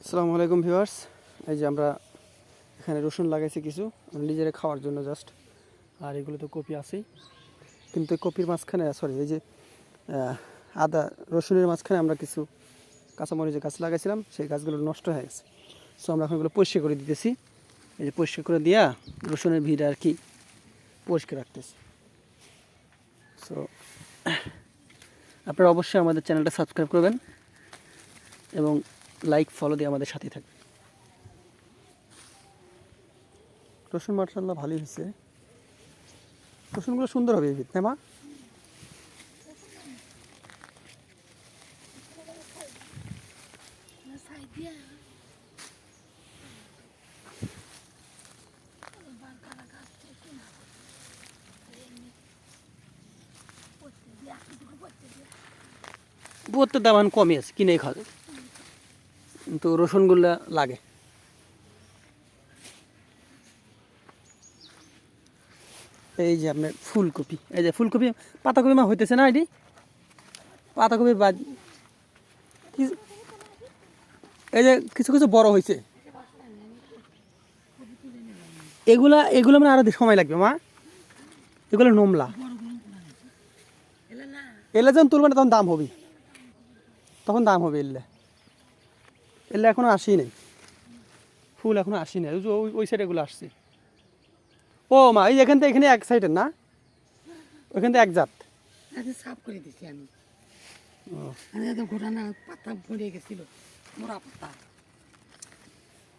আসসালামু আলাইকুম ভিউয়ার্স। এই যে আমরা এখানে রসুন লাগাইছি কিছু নিজেরা খাওয়ার জন্য জাস্ট। আর এগুলো তো কপি আছেই, কিন্তু এই কপির মাঝখানে এই যে আদা রসুনের মাঝখানে আমরা কিছু কাঁচামরিচের গাছ লাগাইছিলাম, সেই গাছগুলো নষ্ট হয়ে গেছে। সো আমরা এখন এগুলো পরিষ্কার করে দিতেছি। এই যে পরিষ্কার করে দিয়া রসুনের ভিড় আর কি পরিষ্কার রাখতেছি। সো আপনারা অবশ্যই আমাদের চ্যানেলটা সাবস্ক্রাইব করবেন এবং লাইক ফলো দিয়ে আমাদের সাথে থাকবেন। রসুন মাশাআল্লাহ ভালোই হয়েছে, রসুনগুলো সুন্দর হবে এই ভিত মা। বুয়ের দাম এখন কমই আছে, কিনেই খাওয়া যায়, কিন্তু রসুনগুলো লাগে। এই যে আপনার ফুলকপি, এই যে ফুলকপি পাতাকপি মা হইতেছে না, এটি পাতাকপির বাদ এই যে কিছু কিছু বড় হয়েছে, এগুলা এগুলো মানে আরো সময় লাগবে মা, এগুলো নোমলা। এলে যখন তুলবে না তখন দাম হবে, তখন দাম হবে। এলে এলে এখনো আসি নাই, ফুল এখনো আসি নাই, ওই সাইডে এগুলো আসছে। ও মা এই এখান থেকে এখানে এক সাইডের না, ওইখান থেকে এক জাত সাফ করে দিছি আমি। একদম ঘোরানো পাতা ভরে গেছিল, মোড়া পাতা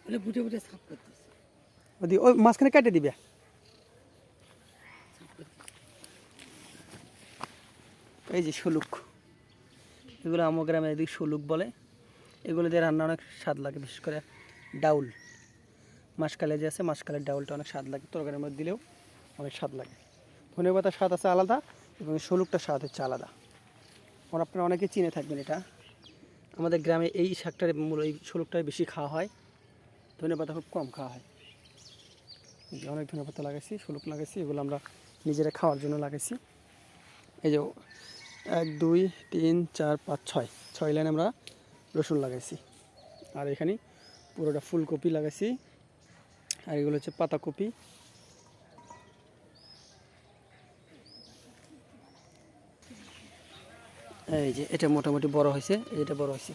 বলে বুটে বুটে সাফ করতেছি। ওই মাঝখানে কেটে দিবে। এই যে শলুক, এগুলো আমার গ্রামে এদিকে শলুক বলে। এগুলো দিয়ে রান্না অনেক স্বাদ লাগে, বিশেষ করে ডাউল, মাসকালে যে আছে মাসকালের ডাউলটা অনেক স্বাদ লাগে, তরকারির মধ্যে দিলেও অনেক স্বাদ লাগে। ধনে পাতার স্বাদ আছে আলাদা এবং শলুকটার স্বাদ হচ্ছে আলাদা। আর আপনারা অনেকে চিনে থাকবেন এটা, আমাদের গ্রামে এই শাকটার এই শলুকটাই বেশি খাওয়া হয়, ধনে পাতা খুব কম খাওয়া হয়। অনেক ধনে পাতা লাগাইছি, শলুক লাগাইছি, এগুলো আমরা নিজেরা খাওয়ার জন্য লাগাইছি। এই যে 1 2 3 4 5 6 লাইন আমরা রসুন লাগাইছি। আর এখানে পুরোটা ফুলকপি লাগাইছি, আর এগুলো হচ্ছে পাতাকপি। এই যে এটা মোটামুটি বড় হয়েছে, এটা বড় হয়েছে,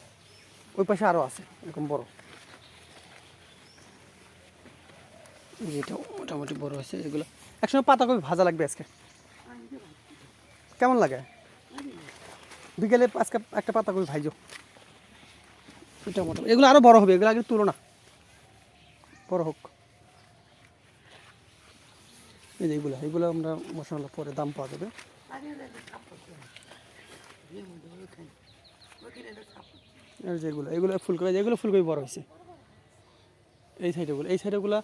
ওই পাশে আরও আছে এরকম বড়। এটা মোটামুটি বড় হয়েছে। এগুলো একসময় পাতাকপি ভাজা লাগবে আজকে, কেমন লাগে? বিকেলে আজকে একটা পাতাকপি ভাইজো, এটা মোটামুটি। এগুলো আরও বড় হবে, এগুলো আগে তুলো না, বড় হোক। এই যে এগুলো এগুলো আমরা মশলা পরে দাম পাওয়া যাবে। আর যেগুলো এগুলো ফুলকপি, যেগুলো ফুলকপি বড় হয়েছে, এই সাইডেগুলো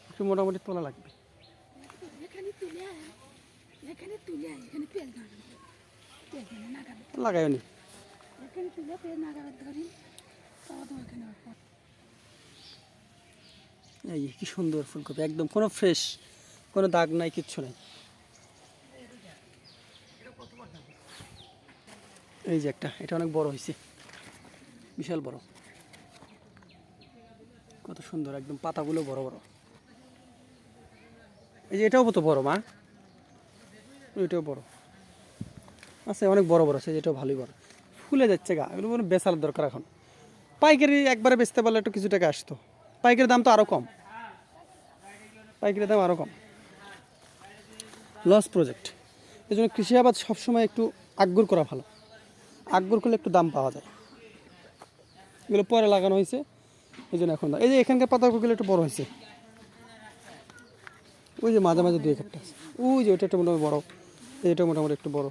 একটু মোটামুটি তোলা লাগবে। লাগায়নি এই কি সুন্দর ফুলকপি, একদম কোনো ফ্রেশ, কোনো দাগ নাই, কিচ্ছু নাই। এই যে একটা, এটা অনেক বড় হয়েছে, বিশাল বড়, কত সুন্দর, একদম পাতাগুলো বড় বড়। এই যে এটাও তো বড় মা, এটাও বড় আছে, অনেক বড় বড় আছে, এটাও ভালোই বড়, ফুলে যাচ্ছে গা। এগুলো কোনো বেচার দরকার এখন, পাইকারি একবারে বেচতে পারলে একটু কিছু টাকা আসতো। পাইকারির দাম তো আরও কম, পাইকারির দাম আরও কম, লস প্রজেক্ট। এই জন্য কৃষি আবাদ সবসময় একটু আগ্রহ করা ভালো, আগ্রহ করলে একটু দাম পাওয়া যায়। এগুলো পরে লাগানো হয়েছে, এই জন্য এখন এই যে এখানকার পাতাগুলো একটু বড় হয়েছে, ওই যে মাঝে মাঝে 2 একটা আছে, ওই যে ওইটা একটা মোটামুটি বড়, এটা মোটামুটি একটু বড়।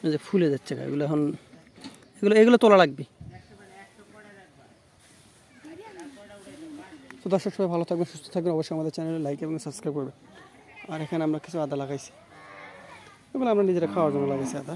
এই যে ফুলে যাচ্ছে গা, এগুলো এখন এগুলো এগুলো তোলা লাগবে। তো দর্শক সবাই ভালো থাকবেন, সুস্থ থাকবেন, অবশ্যই আমাদের চ্যানেলে লাইক এবং সাবস্ক্রাইব করবেন। আর এখানে আমরা কিছু আদা লাগাইছি, এগুলো আমরা নিজেরা খাওয়ার জন্য লাগাইছি আদা।